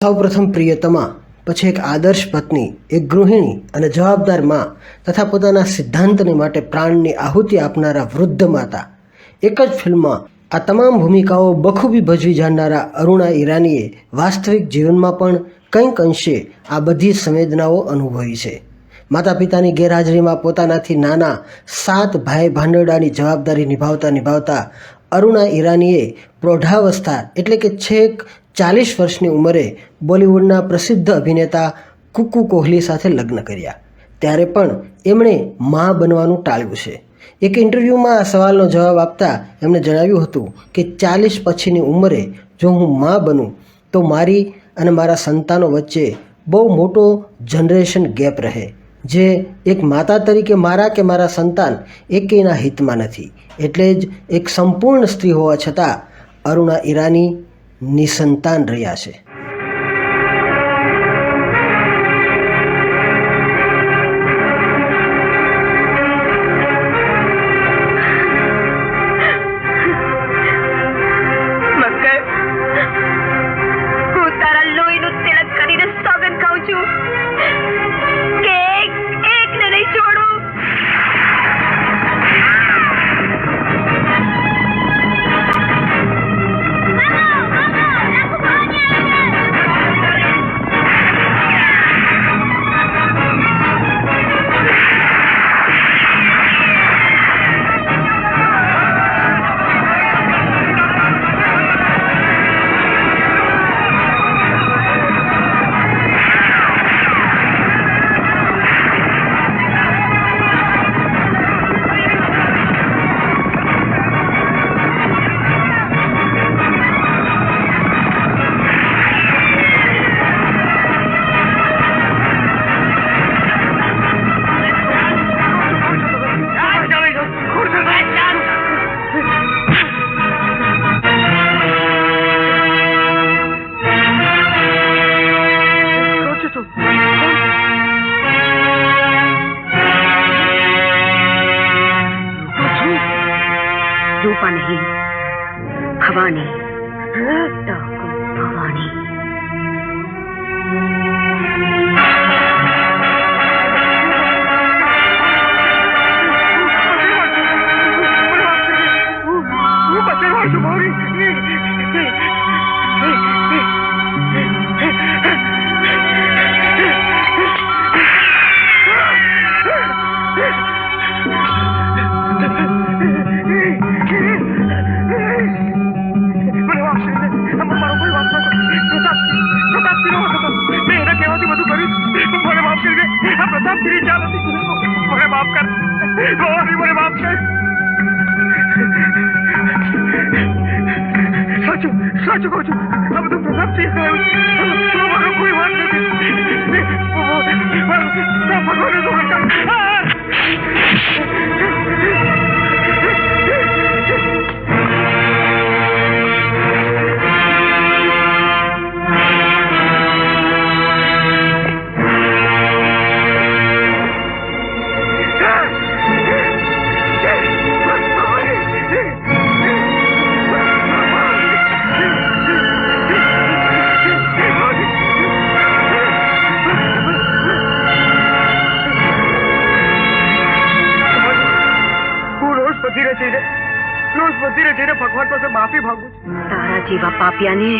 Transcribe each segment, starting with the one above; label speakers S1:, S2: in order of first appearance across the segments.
S1: સૌપ્રથમ પ્રિયતમા, પછી એક આદર્શ પત્ની, એક ગૃહિણી અને જવાબદાર માં તથા પોતાના સિદ્ધાંતને માટે પ્રાણની આહુતિ આપનારા વૃદ્ધ માતા. એક જ ફિલ્મમાં આ તમામ ભૂમિકાઓ બખૂબી ભજવી જાણનારા અરુણા ઈરાનીએ વાસ્તવિક જીવનમાં પણ કંઈક અંશે આ બધી સંવેદનાઓ અનુભવી છે. માતા પિતાની ગેરહાજરીમાં પોતાનાથી નાના 7 ભાઈ ભાંડોળાની જવાબદારી નિભાવતા અરુણા ઈરાનીએ પ્રૌઢાવસ્થા એટલે કે છેક 40 વર્ષની ઉંમરે બોલિવૂડના પ્રસિદ્ધ અભિનેતા કુકુ કોહલી સાથે લગ્ન કર્યા. ત્યારે પણ એમણે મા બનવાનું ટાળ્યું છે. એક ઇન્ટરવ્યૂમાં આ સવાલનો જવાબ આપતા એમણે જણાવ્યું હતું કે 40 પછીની ઉંમરે જો હું મા બનું તો મારી અને મારા સંતાનો વચ્ચે બહુ મોટો જનરેશન ગેપ રહે, જે એક માતા તરીકે મારા કે મારા સંતાન એકેયના હિતમાં નથી. એટલે જ એક સંપૂર્ણ સ્ત્રી હોવા છતાં અરુણા ઈરાની નિસંતાન રહ્યા છે.
S2: रूपा नहीं, भवानी, भवानी।
S3: सच कहूँ अब तुम सब ठीक है, कोई बात नहीं, भगवान भगवान पास माफी मांगू।
S2: तारा जीवा पापिया ने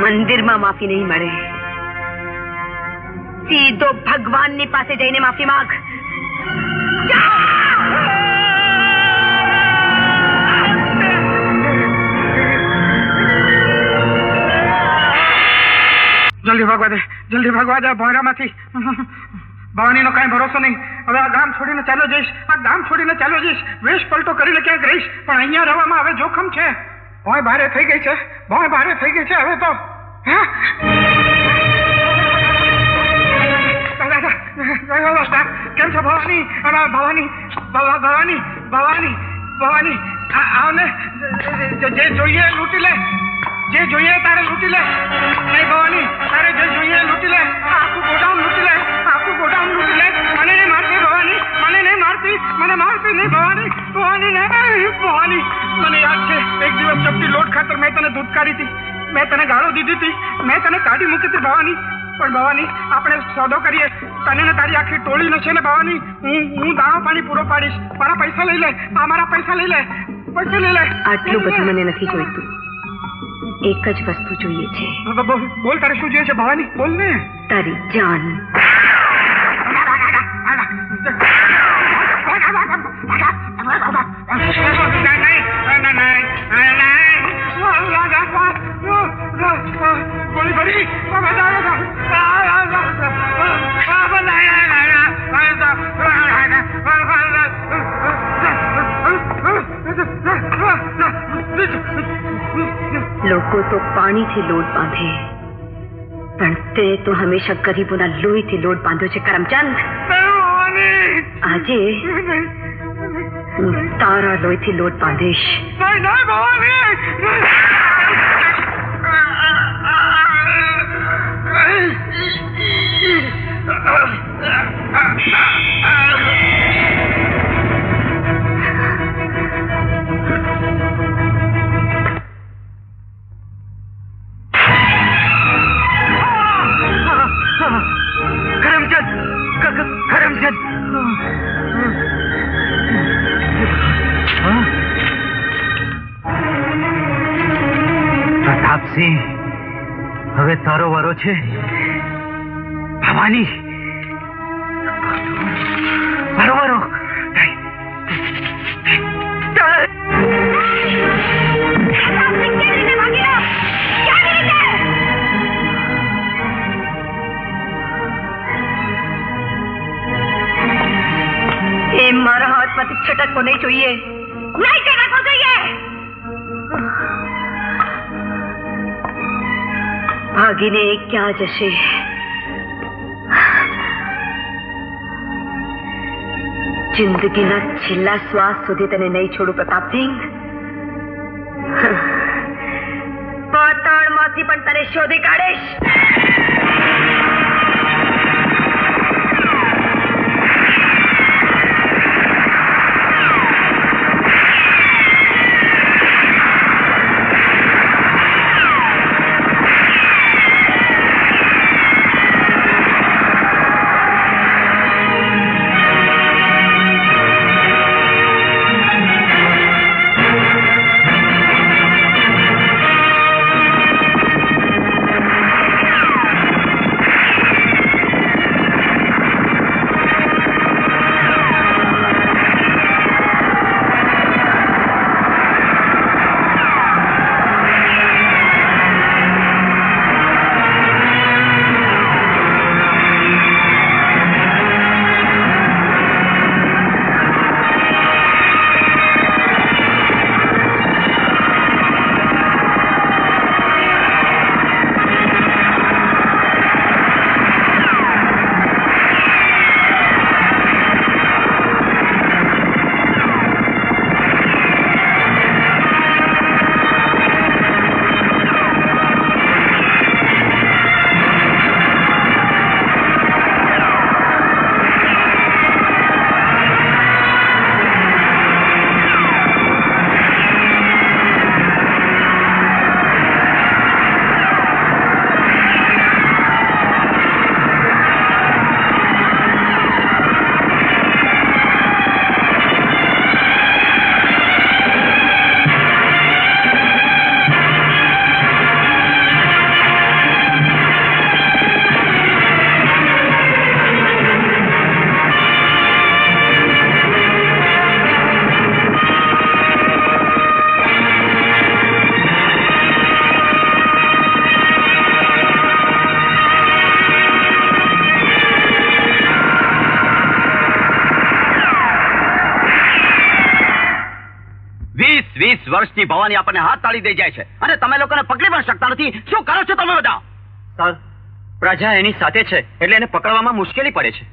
S2: मंदिर में माफी नहीं मळे, सीधो भगवान ने पासे जाइने माफी मांग।
S3: जल्दी भगवा दे भोयरा माथी। भवानी नो कई भरोसा नहीं। હવે આ ગામ છોડીને ચાલ્યો જઈશ, આ ગામ છોડીને ચાલ્યો જઈશ, વેશ પલટો કરીને ક્યાંક રહીશ, પણ અહીંયા રહેવામાં હવે જોખમ છે. ભોય ભારે થઈ ગઈ છે, ભોય ભારે થઈ ગઈ છે હવે તો. કેમ છો ભવાની? ભવાની ભવાની ભવાની ભવાની આવને, જે જોઈએ લૂંટી લે, જે જોઈએ તારે લૂંટી લે. નહીં ભવાની, તારે જે જોઈએ લૂંટી લે, આખું ગોડાઉન લૂંટી લે, આખું ગોડાઉન લૂંટી લે. મને નહીં મારતી ભવાની, મને નહીં મારતી, મને મારતી નહીં ભવાની, ભવાની નહીં ભવાની. મને યાદ છે એક દિવસ ચપટી લોટ ખાતર મેં તને ધૂતકારી હતી. મેં તને ગાળો દીધી હતી, મેં તને કાઢી મૂકી હતી ભવાની. પણ ભવાની, આપણે સોદો કરીએ. તને ને તારી આખી ટોળીનો છે ને ભવાની, હું દાણો પાણી પૂરો પાડીશ. મારા પૈસા લઈ લે, મારા પૈસા લઈ લે, પૈસા લઈ લે.
S2: આટલું બધું મને નથી જોઈતું. એક જ વસ્તુ જોઈએ છે.
S3: બોલ, તારે શું જોઈએ છે ભવાની? બોલ ને.
S2: તારી જાન. લોકો તો પાણીથી લોટ બાંધે, પણ તે તો હંમેશા ગરીબોના લોહીથી લોટ બાંધ્યો છે કરમચંદ. આજે હું તારા લોહીથી લોટ બાંધીશ.
S4: પ્રતાપસિંહ, હવે તારો વારો છે. ભવાની, મારો વારો.
S2: એ મારા હાથમાંથી છટકવો નહીં જોઈએ. નહીં છટકવો જોઈએ. ભાગીને એ ક્યાં જશે? જિંદગીના છેલ્લા શ્વાસ સુધી તને નહીં છોડું પ્રતાપસિંહ. પાતાળમાંથી પણ તને શોધી કાઢીશ.
S4: વર્ષથી ભવાની આપણને હાથ તાળી દઈ જાય છે અને તમે લોકોને પકડી પણ શકતા નથી. શું કરો છો તમે બધા? સર, પ્રજા એની સાથે છે એટલે એને પકડવામાં મુશ્કેલી પડે છે.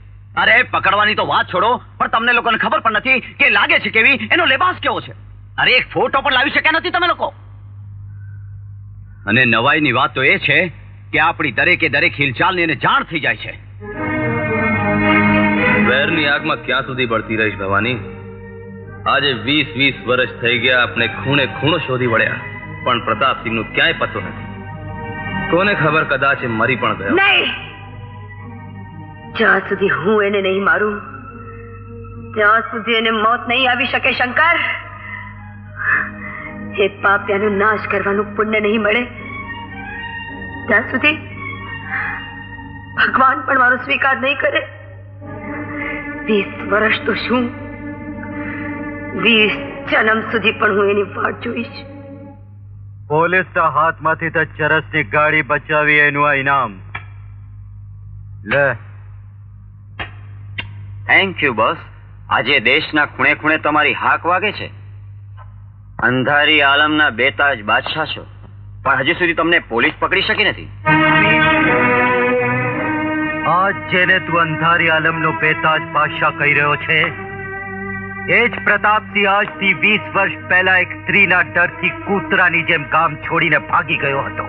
S4: અરે પકડવાની તો વાત છોડો, પણ તમને લોકોને ખબર પણ નથી કે લાગે છે કેવી, એનો લેબાસ કેવો છે. અરે એક ફોટો પણ લાવી શક્યા નથી તમે લોકો. અને નવાઈની વાત તો એ છે કે આપણી દરેકે દરેક હિલચાલની એને જાણ થઈ જાય છે.
S5: વેરની આગમાં ક્યાં સુધી બળતી રહીશ ભવાની? આજે 20 વર્ષ થઈ ગયા, આપણે ખૂણે ખૂણો શોધી વળ્યા, પણ પ્રતાપસિંહનું ક્યાંય પતો નથી. કોને ખબર, કદાચ એ મરી પણ ગયો.
S2: નહીં, જ્યાં સુધી હું એને નહીં મારું ત્યાં સુધી એને મોત નહીં આવી શકે. શંકર, એ પાપ્યાનો નાશ કરવાનું પુણ્ય નહીં મળે ત્યાં સુધી ભગવાન પણ મારો સ્વીકાર નહીં કરે. 20 વર્ષ તો શું, 20 જન્મ સુધી પણ હું એની વાટ જોઈશ.
S6: પોલીસના હાથમાંથી તો ચરસની ગાડી બચાવી એનું આ ઇનામ લે.
S4: Thank you boss. આજે દેશના ખૂણે ખૂણે તમારી હાક વાગે છે. અંધારી આલમના બેતાજ બાદશાહ છો, પણ હજી સુધી તમને પોલીસ પકડી શકી નથી.
S6: આજ જેને તું અંધારી આલમનો બેતાજ બાદશાહ કહી રહ્યો છે, એ જ પ્રતાપસિંહ આજથી 20 વર્ષ પહેલા એક સ્ત્રીના ડરથી કૂતરાની જેમ ગામ છોડીને ભાગી ગયો હતો.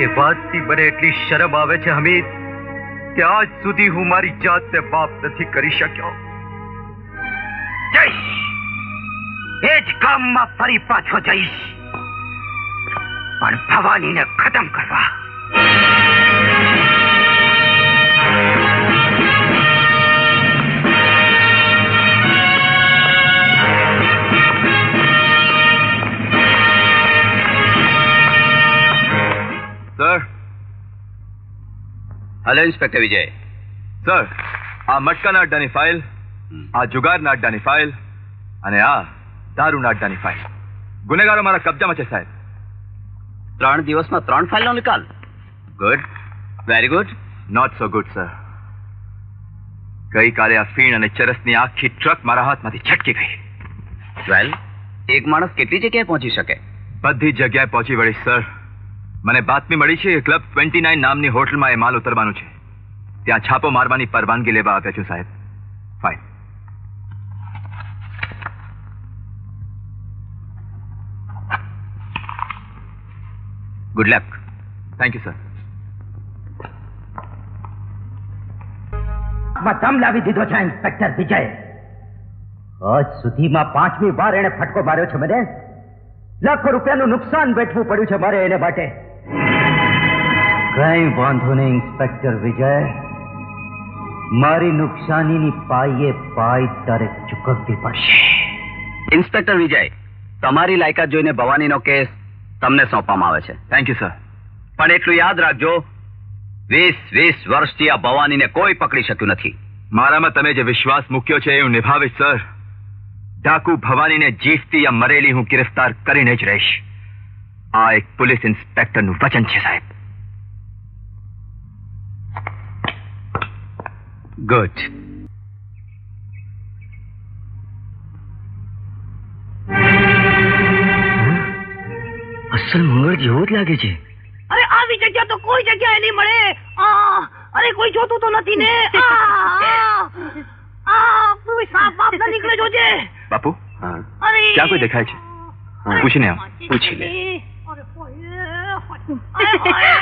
S6: એ વાતથી મને એટલી શરમ આવે છે હમીદ કે આજ સુધી હું મારી જાતને માફ નથી કરી શક્યો. જઈશ, એ જ ગામમાં ફરી પાછો જઈશ, પણ ભવાનીને ખતમ કરવા.
S5: સર.
S4: હેલો ઇન્સ્પેક્ટર વિજય.
S5: સર, આ મટકાના અડ્ડાની ફાઇલ, આ જુગારના અડ્ડાની ફાઇલ અને આ દારૂના અડ્ડાની ફાઇલ ગુનેગારો મારા કબજામાં છે સાહેબ.
S4: 3 દિવસમાં 3 ફાઇલનો નિકાલ. Good, very good.
S5: Not so good sir. ગઈકાલે આ ફીણ અને ચરસની આખી ટ્રક મારા હાથમાંથી છટકી ગઈ.
S4: વેલ, એક માણસ કેટલી જગ્યાએ પહોંચી શકે?
S5: બધી જગ્યાએ પહોંચી વળી સર. મને બાતમી મળી છે કે ક્લબ 29 નામની હોટલમાં એ માલ ઉતરવાનું છે. ત્યાં છાપો મારવાની પરવાનગી લેવા આવ્યા છું સાહેબ. Fine.
S4: Good luck.
S5: Thank you sir.
S6: દમ લાવી દીધો છે ઇન્સ્પેક્ટર વિજય. આજ સુધીમાં 5મી વાર એને ફટકો માર્યો છે મને. લાખો રૂપિયાનું નુકસાન વેઠવું પડ્યું છે મારે એને માટે. કઈ વાંધો નહીં ઇન્સ્પેક્ટર વિજય, મારી નુકસાનીની પાઈએ પાઈ તારે ચૂકવવી પડશે.
S4: ઇન્સ્પેક્ટર વિજય, તમારી લાયકાત જોઈને ભવાનીનો કેસ તમને સોંપવામાં આવે છે.
S5: Thank you sir.
S4: પણ એટલું યાદ રાખજો, 20 વર્ષથી આ ભવાનીને કોઈ પકડી શક્યું નથી.
S5: મારામાં તમે જે વિશ્વાસ મૂક્યો છે એ હું નિભાવીશ સર. ડાકુ ભવાનીને જીવતી યા મરેલી હું ગિરફ્તાર કરીને જ રહીશ. આ એક પોલીસ ઇન્સ્પેક્ટરનું વચન છે સાહેબ.
S4: ગુડ. અસલ મંગળ જેવો જ લાગે છે.
S7: અરે આવી જગ્યા તો કોઈ જગ્યાએ નહીં મળે. અરે કોઈ જોતું તો નથી ને. કોઈ સાપ બાપ ના નીકળે જોજે.
S5: બાપુ,
S7: અરે
S5: ક્યાં કોઈ દેખાય છે? પૂછીને આવ.
S4: પૂછી લે.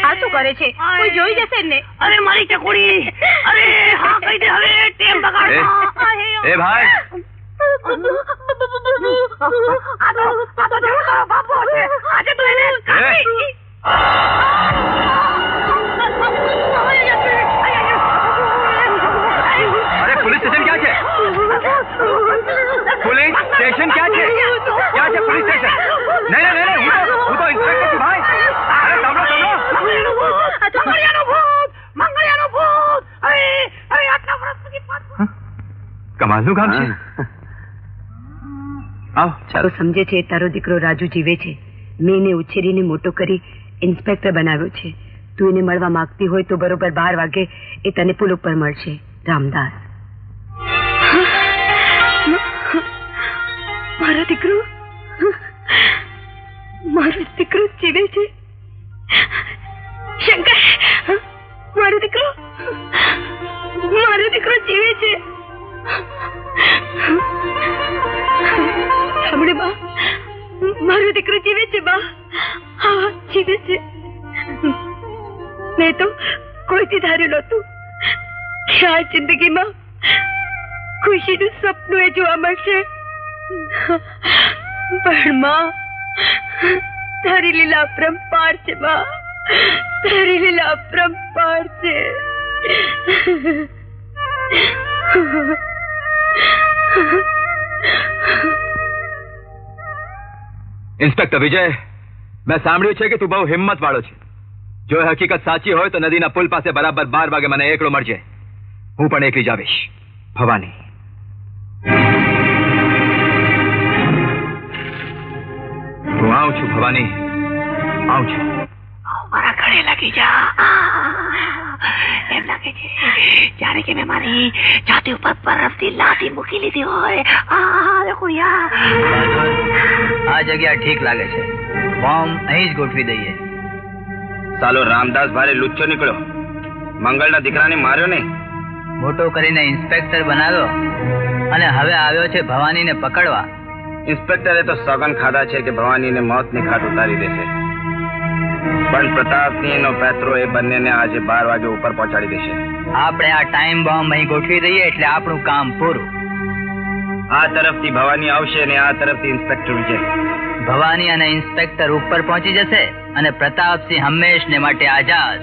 S7: આ શું કરે છે? કોઈ જોઈ જશે ને. અરે મારી ચકોડી. અરે હા કહી દે હવે, ટેમ બગાડ.
S5: એ ભાઈ,
S7: આ તો જરૂર તારો બાપો છે. આજે તો એને કાપી.
S5: અરે પોલીસ સ્ટેશન ક્યાં છે? પોલીસ સ્ટેશન ક્યાં છે? ક્યાં છે પોલીસ સ્ટેશન? નહીં નહીં નહીં, હું તો ઇન્સ્પેક્ટર છું ભાઈ. અરે સાંભળો.
S7: મંગળિયાનો ભૂત. અરે આટલા વર્ષ સુધી
S5: કમાલનું કામ છે. આવ.
S2: તો સમજે છે તારો દીકરો રાજુ જીવે છે. મેં એને ઉછેરીને મોટો કરી ઇન્સ્પેક્ટર બનાવ્યો છે. તું એને મળવા માંગતી હોય તો બરોબર 12 વાગે એ તને પુલ ઉપર મળશે. રામદાસ. મારો દીકરો જીવે છે. શંકર, મારો દીકરો જીવે છે. સાંભળે બા, મારો દીકરો જીવે છે બા. હા, જીવે છે. મેં તો કોઈથી ધાર્યું નહોતું કે આ જિંદગીમાં ખુશીનું સપનું એ જોવા મળશે. પણ માં, તારી લીલા અપરંપાર છે માં, તારી લીલા અપરંપાર છે.
S5: ઇન્સ્પેક્ટર વિજય, મેં સાંભળ્યું છે કે તું બહુ હિંમત વાળો છે. જો એ હકીકત સાચી હોય તો નદીના પુલ પાસે બરાબર 12 વાગે મને એકલો મળજે. હું પણ એકલી જ આવીશ. ભવાની. હું આવું છું ભવાની, આવું છું.
S7: મારા ગળે લાગી જા. એમ લાગે છે જાણે કે મેં મારી છાતી ઉપર બરફથી લાદી મૂકી લીધી હોય. દેખો યાર,
S4: આ જગ્યા ઠીક લાગે છે. બોમ્બ અહીં જ ગોઠવી દઈએ.
S3: સાલો રામદાસ ભારે લુચ્ચો નીકળ્યો. મંગળના દીકરાને માર્યો નહીં,
S4: મોટો કરીને ઇન્સ્પેક્ટર બનાવ્યો અને હવે આવ્યો છે ભવાનીને પકડવા.
S3: ઇન્સ્પેક્ટરે તો સોગન ખાધા છે કે ભવાનીને મોતની ખાટ ઉતારી દેશે. પણ પ્રતાપની એનો પેત્રો એ બંનેને આજે 12 વાગે ઉપર પહોંચાડી દેશે.
S4: આપણે આ ટાઈમ બોમ્બ અહીં ગોઠવી દઈએ એટલે આપણું કામ પૂરું.
S3: આ તરફથી ભવાની આવશે અને આ તરફથી ઇન્સ્પેક્ટર વિજય.
S4: ભવાની અને ઇન્સ્પેક્ટર ઉપર પહોંચી જશે અને પ્રતાપસિંહ હંમેશને માટે આઝાદ.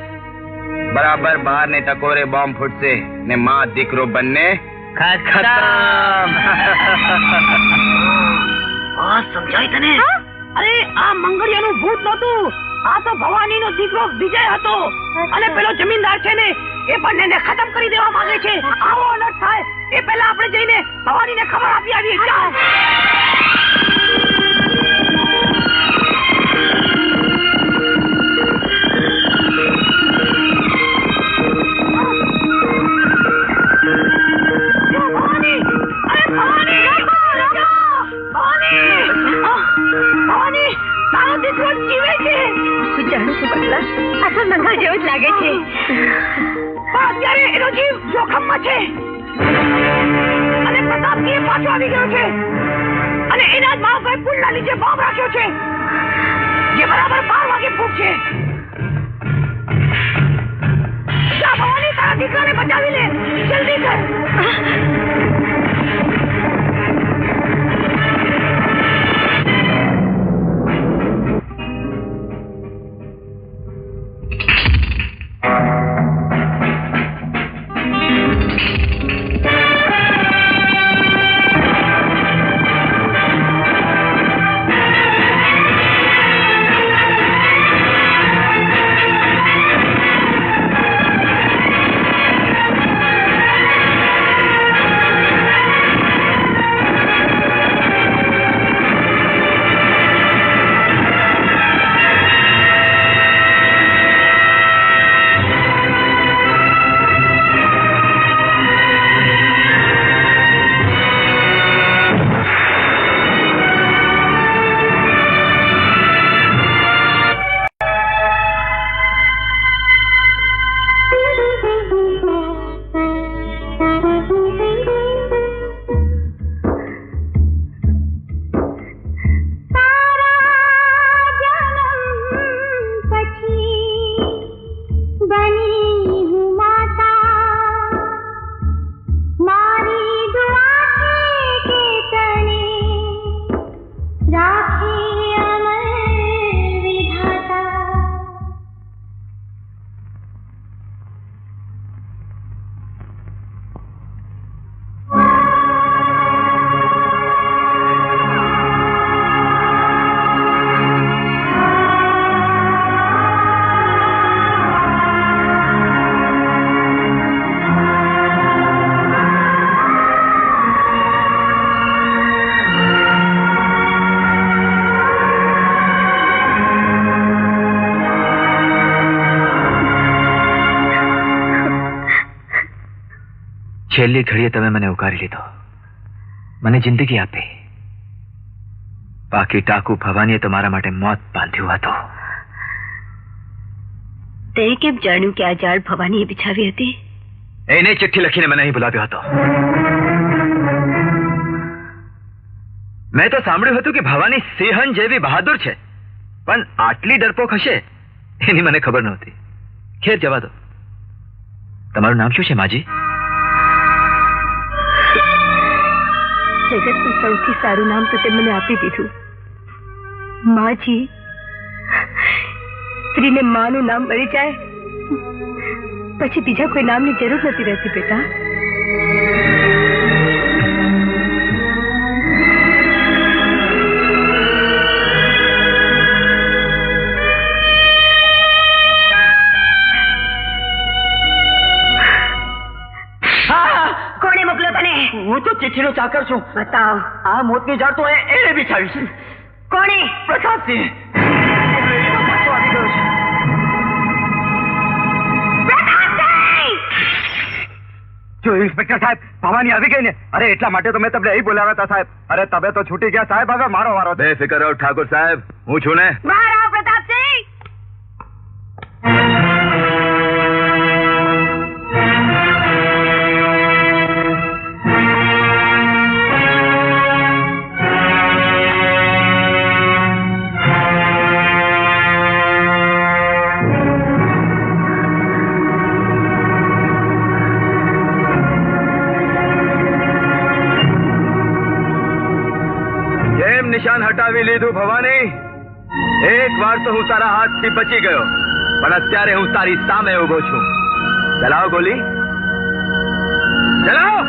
S3: બરાબર 12 ને ટકોરે બોમ્બ ફૂટશે ને માં દીકરો બંને
S4: ખતમ.
S7: સમજાય તને? અરે આ મંગળિયાનું ભૂત નહોતું, આ તો ભવાનીનો દીકરો વિજય હતો. અને પેલો જમીનદાર છે ને એ બંનેને ખતમ કરી દેવા માંગે છે. આવો અલર્ટ થાય એ પહેલા આપણે જઈને ભવાનીને ખબર આપી આવીએ. ચાલ.
S2: જાણું છું બટલા, આ તો મંગળ જેવો જ લાગે છે.
S7: અત્યારે એનો જીવ જોખમમાં છે અને પ્રતાપસિંહ પાછો આવી ગયો છે અને એના જ માવભાઈ પુલના નીચે બોમ્બ રાખ્યો છે જે બરાબર 12 વાગે ફૂટશે. જા ભવાની, તારા દીકરાને બચાવી લે, જલ્દી કર.
S5: છેલ્લી ઘડીએ તમે મને ઉકારી લીધો, મને જિંદગી આપી. બાકી ટાકુ ભવાનીએ તો મારા માટે મોત બાંધ્યું હતું.
S2: તે કેમ જાણ્યું કે આ જાળ ભવાનીએ બિછાવી હતી?
S5: એને ચિઠ્ઠી લખીને મને અહીં બોલાવ્યો હતો. મેં તો સાંભળ્યું હતું કે ભવાની સિંહણ જેવી બહાદુર છે, પણ આટલી ડરપોક હશે એની મને ખબર નહોતી. ખેર જવા દો. તમારું નામ શું છે માજી?
S2: જગતનું સૌથી સારું નામ તો તે મને આપી દીધું, માજી. સ્ત્રીને માનું નામ મળી જાય પછી બીજા કોઈ નામની જરૂર નથી રહેતી બેટા. કોણે મોકલ્યો તને?
S4: હું તો ચિઠ્ઠીનો ચાકર છું.
S2: બતાવ.
S4: આ મોતની જાળ તો એને બિછાવી છે.
S2: કોણે?
S4: પ્રતાપસિંહ.
S6: જો ઇન્સ્પેક્ટર સાહેબ, ભવાની આવી ગઈ ને. અરે એટલા માટે તો મેં તમને અહીં બોલાવ્યા હતા સાહેબ. અરે તમે તો છૂટી ગયા સાહેબ, હવે મારો વારો.
S5: બેફિકર રહો ઠાકોર સાહેબ, હું છું ને.
S2: બહાર આવો પ્રતાપસિંહ.
S5: નિશાન હટાવી લીધું ભવાની. એક વાર તો હું તારા હાથથી બચી ગયો, પણ અત્યારે હું તારી સામે ઉભો છું. ચલાવો ગોલી, ચલાવો.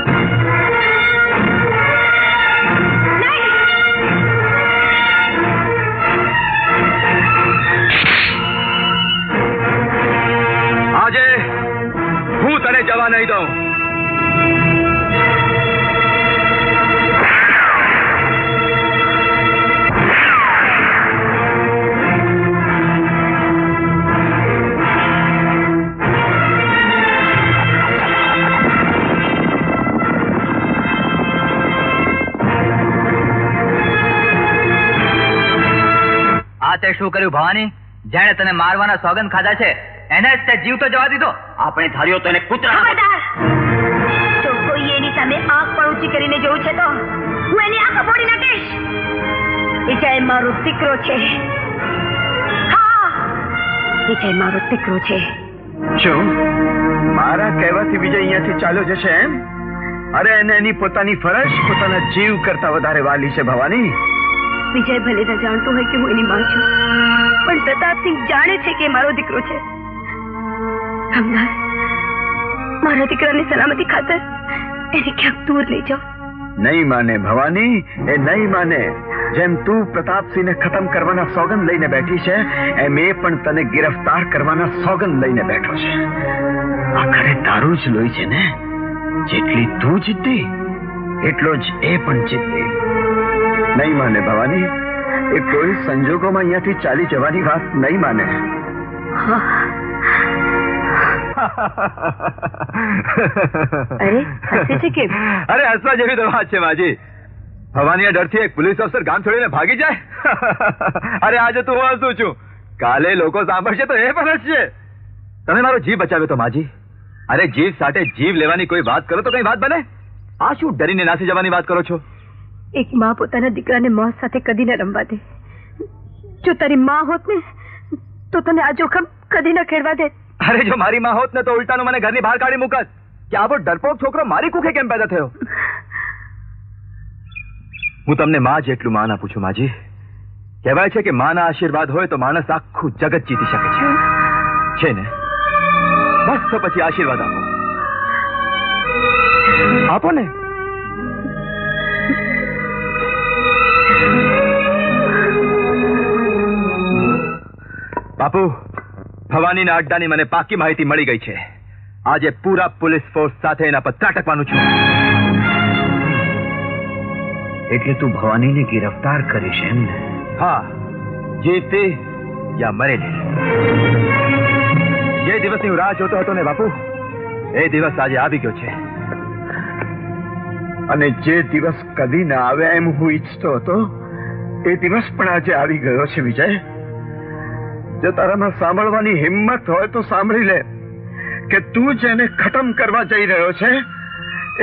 S5: આજે હું તને જવા નહીં દઉં.
S4: તે શું કર્યું ભવાની? જેણે તને મારવાના સોગંદ ખાધા છે એને જ તે જીવતો જવા દીધો. આપણે ધાર્યો તો એને કૂતરા.
S2: ખબરદાર! જો કોઈ એની સામે આંખ પણ ઊંચી કરીને જોવું છે તો હું એની આંખ ફોડી નાખીશ. વિજય મારો દીકરો છે. હા, વિજય મારો દીકરો છે.
S6: શું મારા કહેવાથી વિજય અહીંયાથી ચાલ્યો જશે એમ? અરે એને એની પોતાની ફરજ પોતાના જીવ કરતા વધારે વાલી છે ભવાની.
S2: વિજય ભલે ન જાણતો હોય કે હું એની માં છું, પણ પ્રતાપસિંહ જાણે છે કે મારો દીકરો છે. રામદાસ, મારા દીકરાની સલામતી ખાતર એને ક્યાંક દૂર લઈ જાઓ.
S6: નહીં માને ભવાની, એ નહીં માને. જેમ તું પ્રતાપસિંહને ખતમ કરવાના સોગંદ લઈને બેઠી છે, એમ એ પણ તને ગિરફતાર કરવાના સોગંદ લઈને બેઠો છે. આખરે તારું જ લોહી છે ને. જેટલી તું જીતી એટલો જ એ પણ જીતી. નહીં માને ભવાની, એ કોઈ સંજોગોમાં અહીંયાથી ચાલી જવાની વાત નહીં માને.
S2: અરે હસે છે કેમ?
S5: અરે હસવા જેવી તો વાત છે માજી. ભવાનીના ડરથી એક પોલીસ ઓફિસર ગામ છોડીને ભાગી જાય. અરે આજે તું હું હસું છું, કાલે લોકો સાંભળશે તો એ પણ હસશે. તમે મારો જીવ બચાવ્યો તો માજી. અરે જીવ સાથે જીવ લેવાની કોઈ વાત કરો તો કઈ વાત બને? આ શું ડરીને નાસી જવાની વાત કરો છો?
S2: એક માં પોતાના દીકરાને મોત સાથે કદી ન રમવા દે. જો તારી માં હોત ને તો તને આ જોખમ કદી ન ખેડવા દે.
S5: અરે જો મારી માં હોત ને તો ઉલટાનું મને ઘરની બહાર કાઢી મૂકત કે આવો ડરપોક છોકરો મારી કુખે કેમ પેદા થયો. હું તમને માં જેટલું માન આપું છું માજી. કહેવાય છે કે માના આશીર્વાદ હોય તો માણસ આખું જગત જીતી શકે છે ને? બસ તો પછી આશીર્વાદ આપો. આપો ને. બાપુ, ભવાનીના અડ્ડાની મને પાકી માહિતી મળી ગઈ છે. આજે પૂરા પોલીસ ફોર્સ સાથે એના પર ત્રાટકવાનું છું.
S6: એટલે તું ભવાનીને ગિરફતાર કરીશ એમ ને?
S5: હા, જીવતી યા મરેલી. જે દિવસની હું રાહ જોતો હતો ને બાપુ, એ દિવસ આજે આવી ગયો છે.
S6: અને જે દિવસ કદી ના આવે એમ હું ઈચ્છતો હતો, એ દિવસ પણ આજે આવી ગયો છે વિજય. જો તારામાં સાંભળવાની હિંમત હોય તો સાંભળી લે કે તું જેને ખતમ કરવા જઈ રહ્યો છે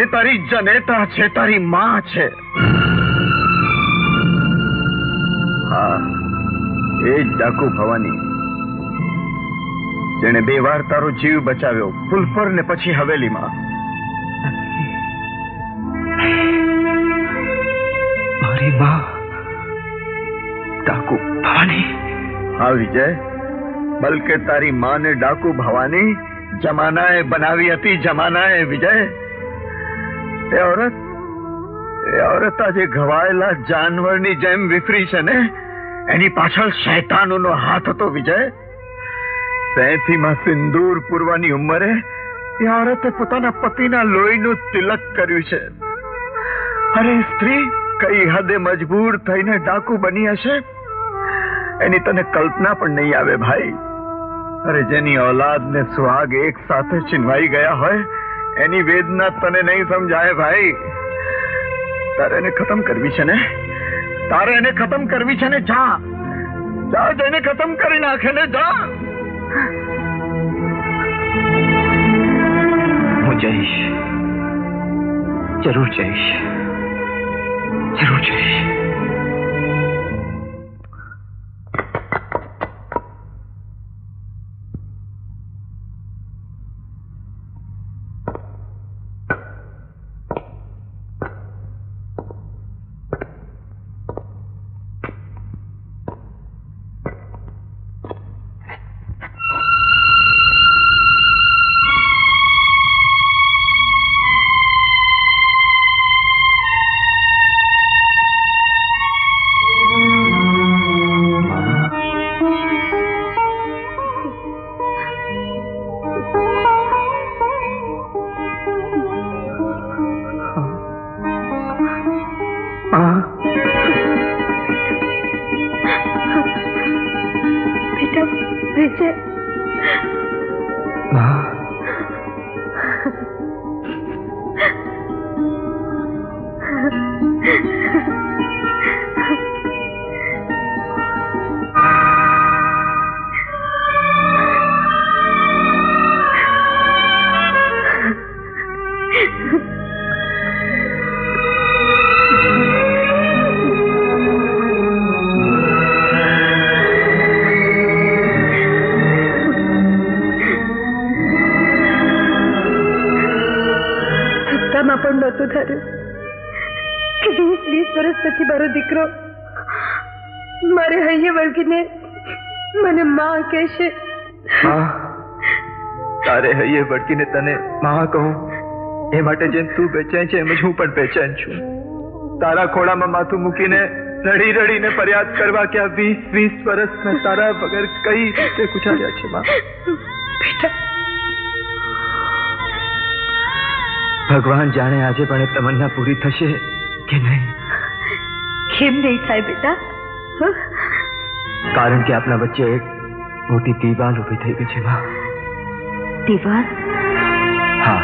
S6: એ તારી જનેતા છે, તારી માં છે. હા, એ જ ડાકુ ભવાની જેને 2 વાર તારો જીવ બચાવ્યો, ફુલપર ને પછી હવેલીમાં.
S5: મારી માં ડાકુ ભવાની.
S6: હા વિજય,
S5: બલકે તારી માને ડાકુ ભવાની જમાનાએ બનાવી હતી, જમાનાએ. વિજય, એ ઓરત આજે ઘવાયેલા જાનવરની જેમ વિફરી છે ને, એની પાછળ શૈતાનોનો હાથ હતો. વિજય, 37માં સિંદૂર પૂરવાની ઉંમરે એ ઓરતે પોતાના પતિના લોહીનું તિલક કર્યું છે. અરે સ્ત્રી કઈ હદે મજબૂર થઈને ડાકુ બની હશે એની તને કલ્પના પણ નહીં આવે ભાઈ. અરે જેની औलाद ને સુહાગ એક સાથે છીનવાઈ ગયા હોય એની વેદના તને નહીં સમજાય ભાઈ. તારે એને ખતમ કરવી છે ને, તારે એને ખતમ કરવી છે ને. જા જા, એને ખતમ કરી નાખે ને. જા.
S8: હું જઈશ, જરૂર જઈશ, જરૂર જઈશ.
S2: પણ નહોતું થયું કે 20 વર્ષ પછી મારો દીકરો મારે હૈયે વળગીને મને માં કહેશે.
S5: તારે હૈયે વળગીને તને માં કહું એ માટે જેમ તું બેચેન છે એમ જ હું પણ બેચેન છું. તારા ખોળામાં માથું મૂકીને રડી રડીને ફરિયાદ કરવા કે આ 20 વર્ષ મેં તારા વગર કઈ રીતે ગુજાર્યા છે માં. ભગવાન જાણે આજે પણ એ તમન્ના પૂરી થશે કે નહીં.
S2: કેમ નહીં થાય બેટા?
S5: કારણ કે આપણા વચ્ચે એક મોટી દીવાલ ઊભી થઈ ગઈ છે માં.
S2: દીવાલ?
S5: હા,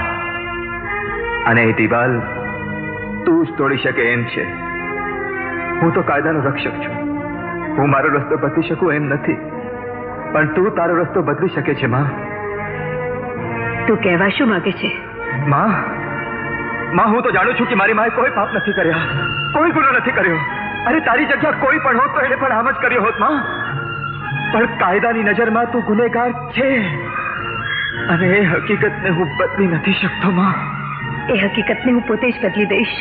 S5: અને એ દીવાલ તું જ તોડી શકે એમ છે. હું તો કાયદાનો રક્ષક છું, હું મારો રસ્તો બદલી શકું એમ નથી, પણ તું તારો રસ્તો બદલી શકે છે માં.
S2: તું કહેવા શું માંગે છે?
S5: માં, હું તો જાણું છું કે મારી માએ કોઈ પાપ નથી કર્યા, કોઈ ગુનો નથી કર્યો. અરે તારી જગ્યા કોઈ પણ હોત તો એને પણ આમ જ કર્યો હોત માં. પણ કાયદાની નજરમાં તું ગુનેગાર છે અને એ હકીકતને હું બદલી નથી શકતો માં.
S2: એ હકીકતને હું પોતે જ બદલી દઈશ,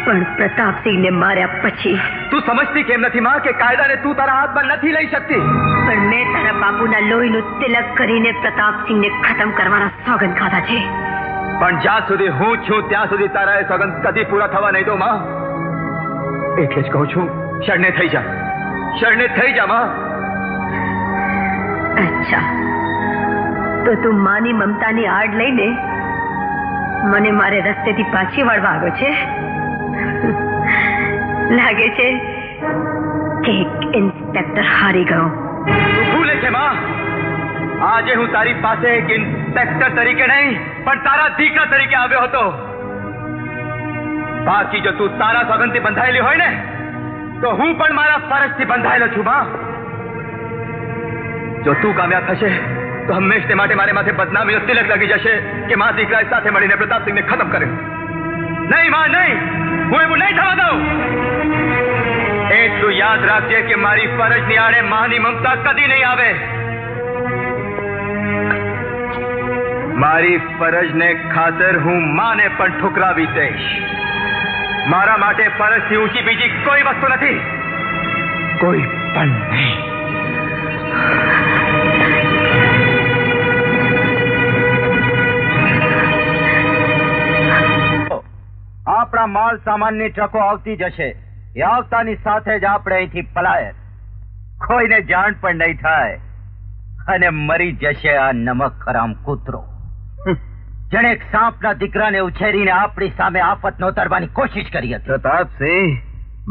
S2: પણ પ્રતાપસિંહને માર્યા પછી.
S5: તું સમજતી કેમ નથી માં કે કાયદાને તું તારા હાથમાં નથી લઈ શકતી?
S2: પણ મેં તારા બાપુના લોહીનું તિલક કરીને પ્રતાપસિંહને ખતમ કરવાના સોગંદ ખાધા છે.
S5: પણ જ્યાં સુધી હું છું ત્યાં સુધી તારા એ સોગંદ કદી પૂરા થવા નહીં દો માં. એટલે જ કહું છું, શરણે થઈ જા, શરણે થઈ જા માં.
S2: અચ્છા, તો તું માની મમતાની આડ લઈને મને મારે રસ્તેથી પાછી વાળવા આવ્યો છે. લાગે છે કે ઇન્સ્પેક્ટર હારી ગયો.
S5: તું ભૂલે છે માં, આજે હું તારી પાસે એક ઇન્સ્પેક્ટર તરીકે નહીં પણ તારા દીકરા તરીકે આવ્યો હતો. બાકી જો તું તારા સોગંદથી બંધાયેલી હોય ને તો હું પણ મારા ફરજથી બંધાયેલો છું માં. જો તું કામયાબ થશે તો હંમેશને માટે મારે માથે બદનામીનો તિલક લાગી જશે કે મા દીકરાએ સાથે મળીને પ્રતાપસિંહને ખતમ કર્યો. નહીં માં, નહીં, હું એવું નહીં થવા દઉં. એટલું યાદ રાખજે કે મારી ફરજની આડે માની મમતા કદી નહીં આવે. મારી ફરજને ખાતર હું માને પણ ઠુકરાવી દઈશ. મારા માટે ફરજથી ઊંચી બીજી કોઈ વસ્તુ નથી, કોઈ પણ નહીં.
S6: આપણા માલ સામાનની ટ્રકો આવતી જશે. એ આવતાની સાથે જ આપણે અહીંથી પલાય. કોઈને જાણ પણ નહીં થાય અને મરી જશે આ નમક હરામ કૂતરો, જેણે એક સાપના દીકરાને ઉછેરીને આપણી સામે આફત નોતરવાની કોશિશ કરી હતી.
S5: પ્રતાપસિંહ,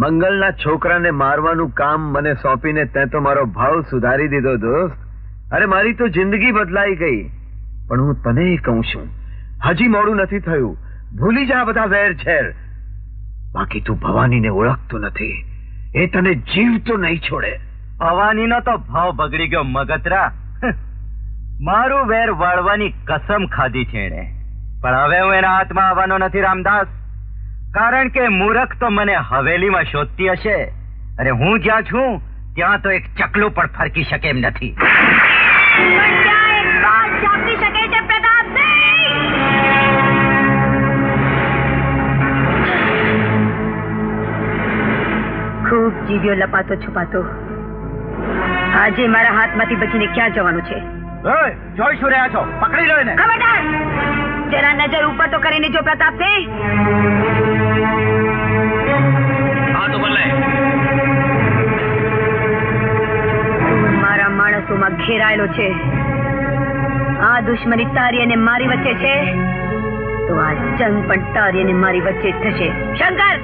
S5: મંગલના છોકરાને મારવાનું કામ મને સોંપીને તે તો મારો ભાવ સુધારી દીધો દોસ્ત. અરે મારી તો જિંદગી બદલાઈ ગઈ. પણ હું તને કહું છું, હજી મોડું નથી થયું. ભૂલી જા બધા વેર ઝેર. બાકી તું ભવાનીને ઓળખતો નથી. એ તને જીવતો નહીં છોડે.
S6: ભવાનીનો તો ભાવ બગડી ગયો મગતરા. મારું વેર વાળવાની કસમ ખાધી છે એણે. પણ હવે હું એના હાથમાં આવવાનો નથી રામદાસ. કારણ કે મૂરખ તો મને હવેલીમાં શોધતી હશે અને હું જ્યાં છું ત્યાં તો એક ચકલું પણ ફરકી શકે એમ નથી.
S2: પણ ત્યાં એક વાત ચાપી શકે છે પ્રતાપસિંહ. ખૂબ જીવ્યો લપાતો છુપાતો. આજે મારા હાથમાંથી બચીને ક્યાં જવાનું છે?
S6: જોઈ શું રહ્યા છો? પકડી લો એને.
S2: ખબરદાર! જરા નજર ઉપર તો કરીને જો પ્રતાપસિંહ.
S4: હા તો બોલે.
S2: મારા માણસોમાં ઘેરાયેલો છે. આ દુશ્મની તારી અને મારી વચ્ચે છે તો આ જંગ પણ તારી અને મારી વચ્ચે જ થશે. શંકર!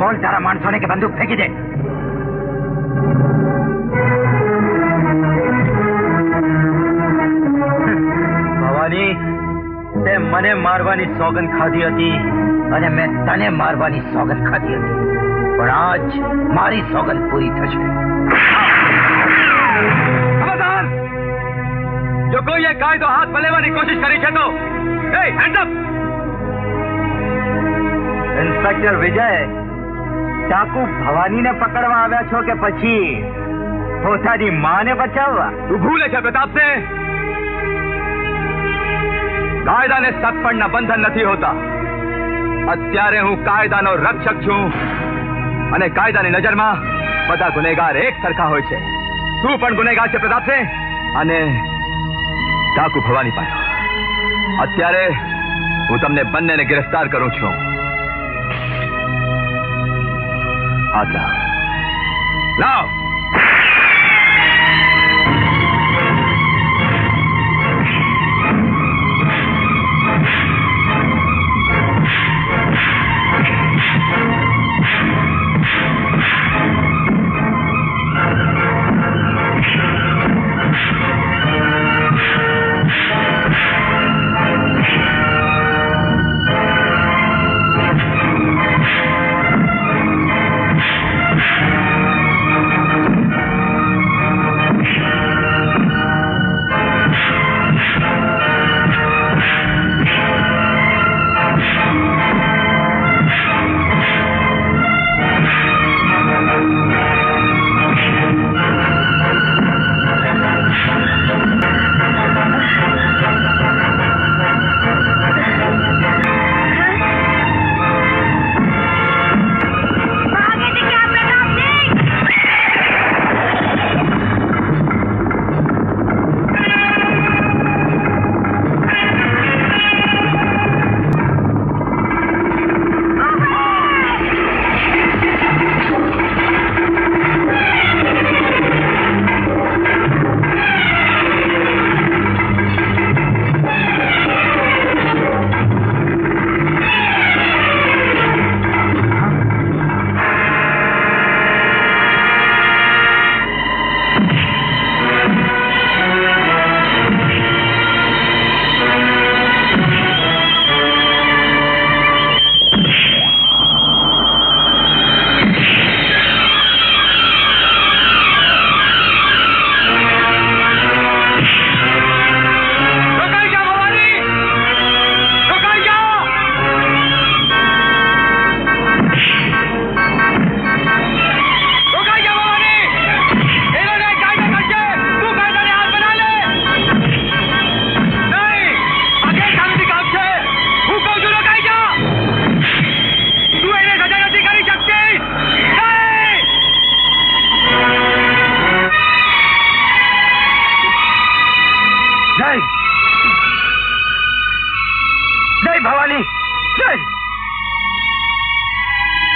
S6: બોલ તારા માણસોને કે બંદૂક ફેંકી દે. ભવાની, તે મને મારવાની સોગંદ ખાધી હતી અને મેં તને મારવાની સોગંદ ખાધી હતી. પણ આજ મારી સોગંદ પૂરી થશે.
S5: ખબરદાર! જો કોઈએ કાયદો હાથ લેવાની કોશિશ કરી છે તો હેન્ડ અપ!
S6: ઇન્સ્પેક્ટર વિજય, ચાકુ ભવાનીને પકડવા આવ્યા છો કે પછી પોતાની માને બચાવવા?
S5: તું ભૂલે છે પ્રતાપસિંહ, કાયદાને સત્પણના બંધન નથી હોતા. અત્યારે હું કાયદાનો રક્ષક છું અને કાયદાની નજરમાં બધા ગુનેગાર એક સરખા હોય છે. તું પણ ગુનેગાર છે પ્રતાપસિંહ અને ચાકુ ભવાની પાડો. અત્યારે હું તમને બંનેને ગિરફ્તાર કરું છું. હાથ લાવ. લાવ.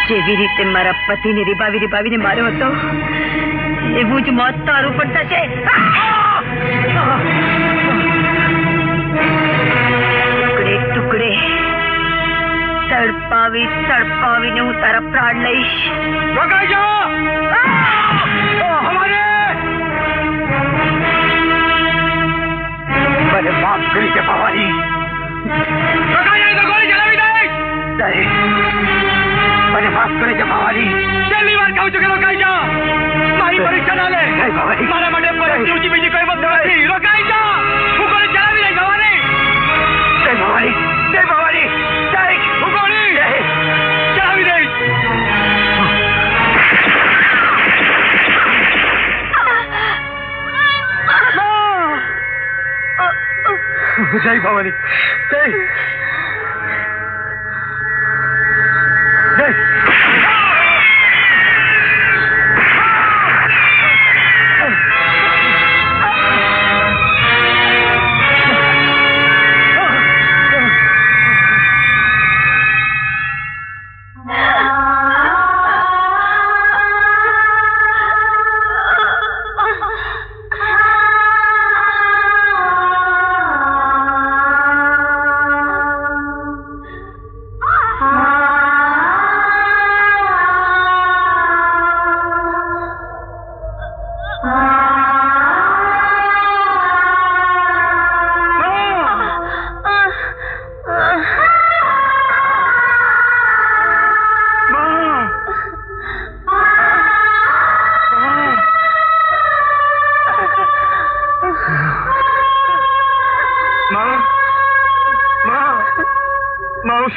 S2: જેવી રીતે મારા પતિને રીબાવીને માર્યો હતો એવું જ મોત તારું પણ થશે. ટુકડે તડપાવીને હું તારા પ્રાણ લઈશ.
S3: રોકાઈ જાઓ
S6: મને માફ કરી દે ભવાની.
S3: રોકાઈ જાય તો ગોળી ચલાવી દઈશ.
S6: મને માફ કરી દે ભવાની.
S3: છેલ્લી વાર કહું છું કે રોકાઈ જા. મારી પરીક્ષા ના લે. મારા માટે ઊંચી બીજી કોઈ વસ્તુ નથી. રોકાઈ જા. હું ગોળી ચલાવી દઈશ ભવાની.
S6: જય ભવાની, જય ભવાની, જય.
S3: હું ગોળી ચલાવી દઈશ.
S6: જય ભવાની, જય. જય.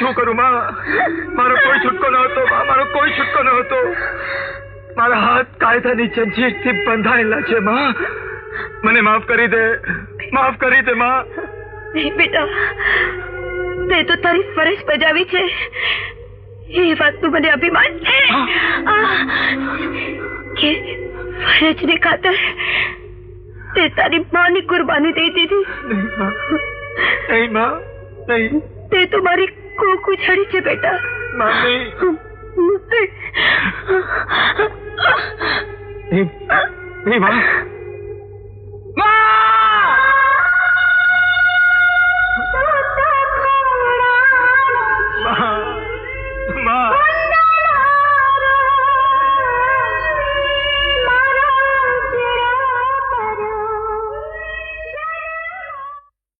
S3: શું કરું માં? મારો કોઈ છૂટકો ન હતો માં, મારો કોઈ છૂટકો ન હતો. મારા હાથ કાયદાની જંજીરથી બંધાયેલા છે માં. મને માફ કરી દે, માફ કરી દે માં.
S2: નહીં બેટા, તે તો તારી ફરજ બજાવી છે એ વાતનું મને અભિમાન છે કે ફરજની ખાતર તે તારી માની કુરબાની દઈ દીધી.
S3: નહીં માં, નહીં.
S2: તે તો મારી કોક ઉછાળી છે બેટા.
S3: માં નહીં. નહીં માં. માં!